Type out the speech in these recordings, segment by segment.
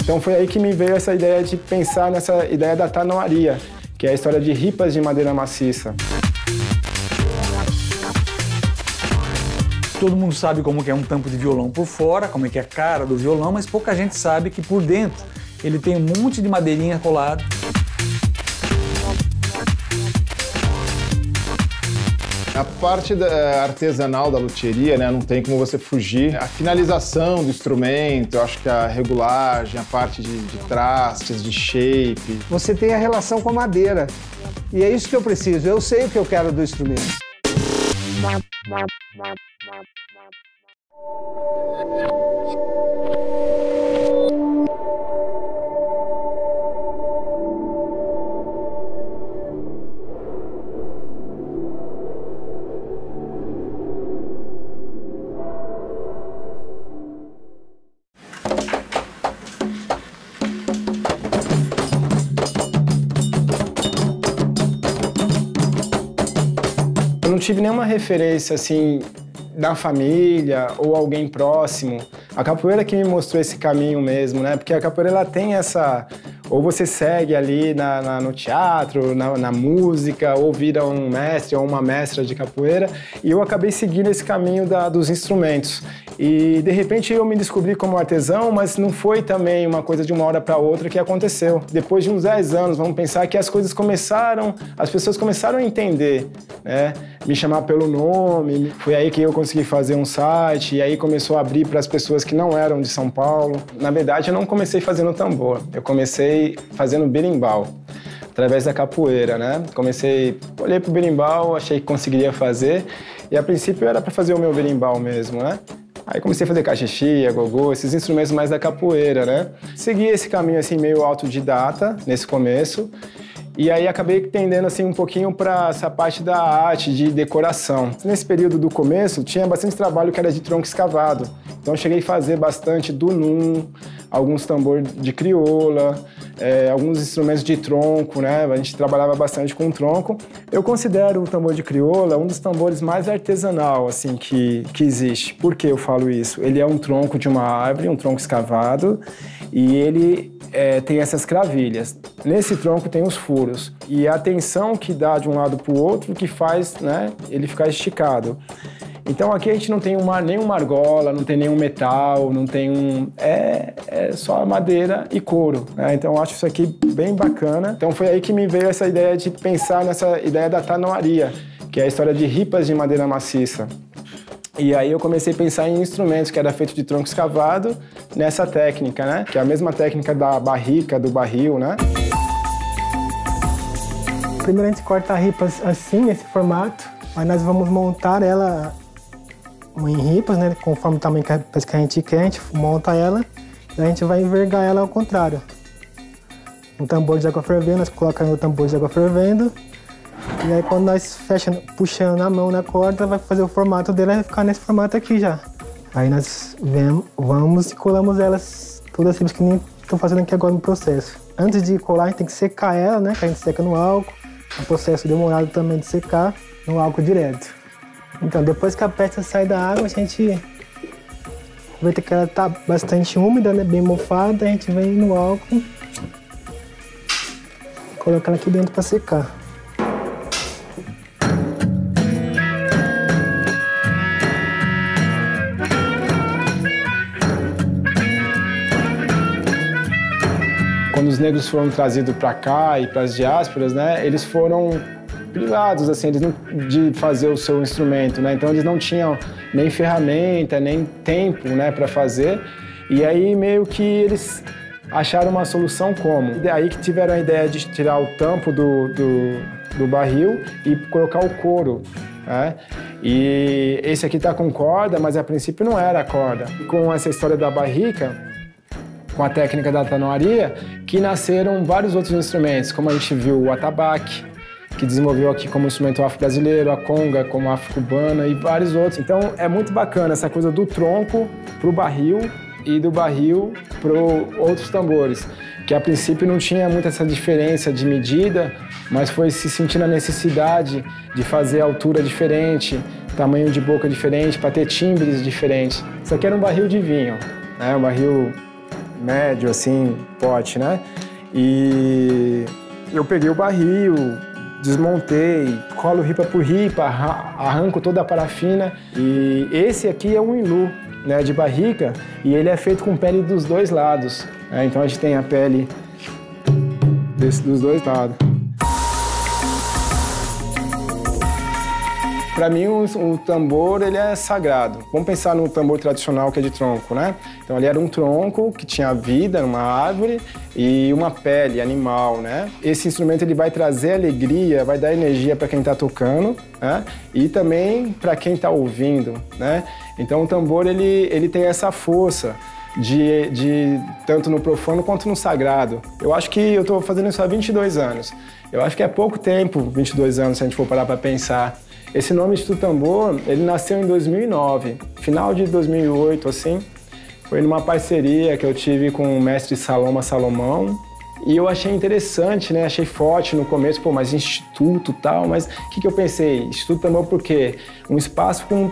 Então foi aí que me veio essa ideia de pensar nessa ideia da tanoaria, que é a história de ripas de madeira maciça. Todo mundo sabe como que é um tampo de violão por fora, como é que é a cara do violão, mas pouca gente sabe que por dentro ele tem um monte de madeirinha colada. A parte artesanal da luthieria, né, não tem como você fugir. A finalização do instrumento, eu acho que a regulagem, a parte de trastes, de shape. Você tem a relação com a madeira. E é isso que eu preciso. Eu sei o que eu quero do instrumento. Eu não tive nenhuma referência, assim, da família ou alguém próximo. A capoeira que me mostrou esse caminho mesmo, né? Porque a capoeira, ela tem essa... Ou você segue ali no teatro, na música, ou vira um mestre ou uma mestra de capoeira. E eu acabei seguindo esse caminho dos instrumentos. E, de repente, eu me descobri como artesão, mas não foi também uma coisa de uma hora para outra que aconteceu. Depois de uns 10 anos, vamos pensar que as coisas começaram, as pessoas começaram a entender, né? Me chamar pelo nome. Foi aí que eu consegui fazer um site, e aí começou a abrir para as pessoas que não eram de São Paulo. Na verdade, eu não comecei fazendo tambor, eu comecei fazendo berimbau, através da capoeira, né? Olhei pro berimbau, achei que conseguiria fazer, e a princípio era para fazer o meu berimbau mesmo, né? Aí comecei a fazer cachixia, gogô, esses instrumentos mais da capoeira, né? Segui esse caminho assim meio autodidata nesse começo, e aí acabei tendendo assim um pouquinho para essa parte da arte, de decoração. Nesse período do começo, tinha bastante trabalho que era de tronco escavado. Então eu cheguei a fazer bastante dunum, alguns tambores de crioula, alguns instrumentos de tronco, né? A gente trabalhava bastante com tronco. Eu considero o tambor de crioula um dos tambores mais artesanal assim, que existe. Por que eu falo isso? Ele é um tronco de uma árvore, um tronco escavado, e ele tem essas cravilhas. Nesse tronco tem os furos. E a tensão que dá de um lado para o outro que faz, né, ele ficar esticado. Então aqui a gente não tem nenhuma argola, não tem nenhum metal, não tem é só madeira e couro, né? Então eu acho isso aqui bem bacana. Então foi aí que me veio essa ideia de pensar nessa ideia da tanoaria, que é a história de ripas de madeira maciça. E aí eu comecei a pensar em instrumentos que era feito de tronco escavado nessa técnica, né? Que é a mesma técnica da barrica, do barril, né? Primeiro a gente corta a ripa assim, nesse formato, mas nós vamos montar ela em ripas, né? Conforme o tamanho que a gente quer, a gente monta ela e a gente vai envergar ela ao contrário. Um tambor de água fervendo, nós colocamos no tambor de água fervendo. E aí quando nós puxando a mão na corda, vai fazer o formato dela e vai ficar nesse formato aqui já. Aí nós vamos e colamos elas todas simples que nem estou fazendo aqui agora no processo. Antes de colar, a gente tem que secar ela, né? Que a gente seca no álcool. É um processo demorado também de secar no álcool direto. Então depois que a peça sai da água, a gente vai ter que ela tá bastante úmida, né? Bem mofada, a gente vem no álcool, coloca ela aqui dentro para secar. Quando os negros foram trazidos para cá e para as diásporas, né, eles foram privados assim, de fazer o seu instrumento, né? Então eles não tinham nem ferramenta, nem tempo, né, para fazer. E aí meio que eles acharam uma solução como? Aí que tiveram a ideia de tirar o tampo do barril e colocar o couro, né? E esse aqui tá com corda, mas a princípio não era corda. Com essa história da barrica, com a técnica da tanoaria, que nasceram vários outros instrumentos, como a gente viu o atabaque, que desenvolveu aqui como instrumento afro-brasileiro, a conga como afro-cubana e vários outros. Então é muito bacana essa coisa do tronco pro barril e do barril para outros tambores, que a princípio não tinha muita essa diferença de medida, mas foi se sentindo a necessidade de fazer altura diferente, tamanho de boca diferente, para ter timbres diferentes. Isso aqui era um barril de vinho, né? Um barril médio, assim, pote, né? E eu peguei o barril, desmontei, colo ripa por ripa, arranco toda a parafina. E esse aqui é um ilu, né, de barrica, e ele é feito com pele dos dois lados, né? Então a gente tem a pele dos dois lados. Para mim, o tambor, ele é sagrado. Vamos pensar no tambor tradicional que é de tronco, né? Então, ele era um tronco que tinha vida numa árvore e uma pele animal, né? Esse instrumento, ele vai trazer alegria, vai dar energia para quem está tocando, né? E também para quem está ouvindo, né? Então, o tambor, ele tem essa força de tanto no profano quanto no sagrado. Eu acho que eu estou fazendo isso há 22 anos. Eu acho que é pouco tempo, 22 anos, se a gente for parar para pensar. Esse nome Instituto Tambor, ele nasceu em 2009, final de 2008, assim. Foi numa parceria que eu tive com o mestre Saloma Salomão. E eu achei interessante, né? Achei forte no começo, pô, mas instituto e tal. Mas o que eu pensei? Instituto Tambor por quê? Um espaço com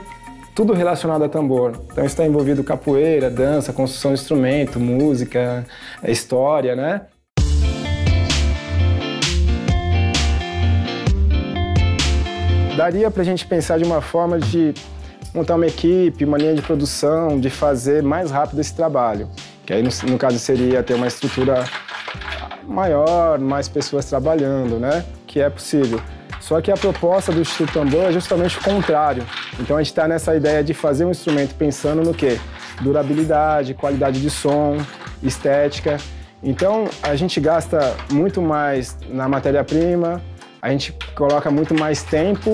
tudo relacionado a tambor. Então está envolvido capoeira, dança, construção de instrumento, música, história, né? Daria para a gente pensar de uma forma de montar uma equipe, uma linha de produção, de fazer mais rápido esse trabalho. Que aí, no caso, seria ter uma estrutura maior, mais pessoas trabalhando, né? Que é possível. Só que a proposta do Instituto Tambor é justamente o contrário. Então, a gente está nessa ideia de fazer um instrumento pensando no quê? Durabilidade, qualidade de som, estética. Então, a gente gasta muito mais na matéria-prima, a gente coloca muito mais tempo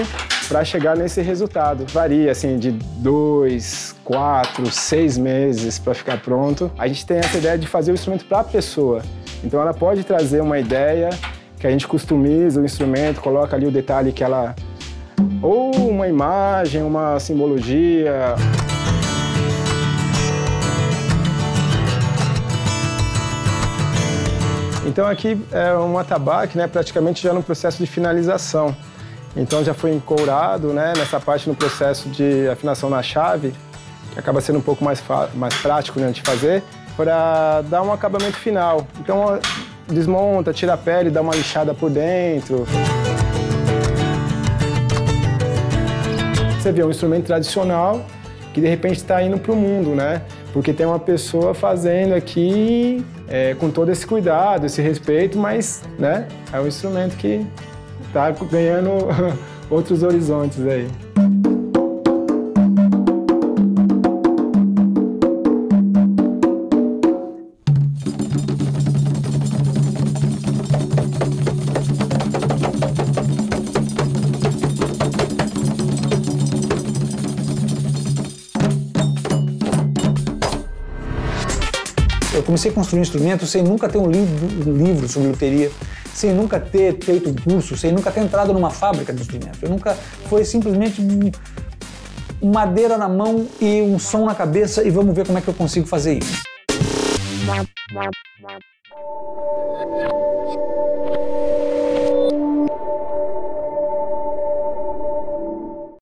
para chegar nesse resultado. Varia, assim, de 2, 4, 6 meses para ficar pronto. A gente tem essa ideia de fazer o instrumento para a pessoa. Então, ela pode trazer uma ideia que a gente customiza o instrumento, coloca ali o detalhe que ela... Ou uma imagem, uma simbologia. Então aqui é um atabaque, né, praticamente já no processo de finalização. Então já foi encourado, né, nessa parte no processo de afinação na chave, que acaba sendo um pouco mais prático, né, de fazer, para dar um acabamento final. Então desmonta, tira a pele, dá uma lixada por dentro. Você vê um instrumento tradicional que de repente está indo para o mundo, né? Porque tem uma pessoa fazendo aqui com todo esse cuidado, esse respeito, mas, né, é um instrumento que está ganhando outros horizontes aí. Eu comecei a construir instrumentos sem nunca ter um livro sobre luteria, sem nunca ter feito um curso, sem nunca ter entrado numa fábrica de instrumentos. Eu nunca... Foi simplesmente madeira na mão e um som na cabeça e vamos ver como é que eu consigo fazer isso.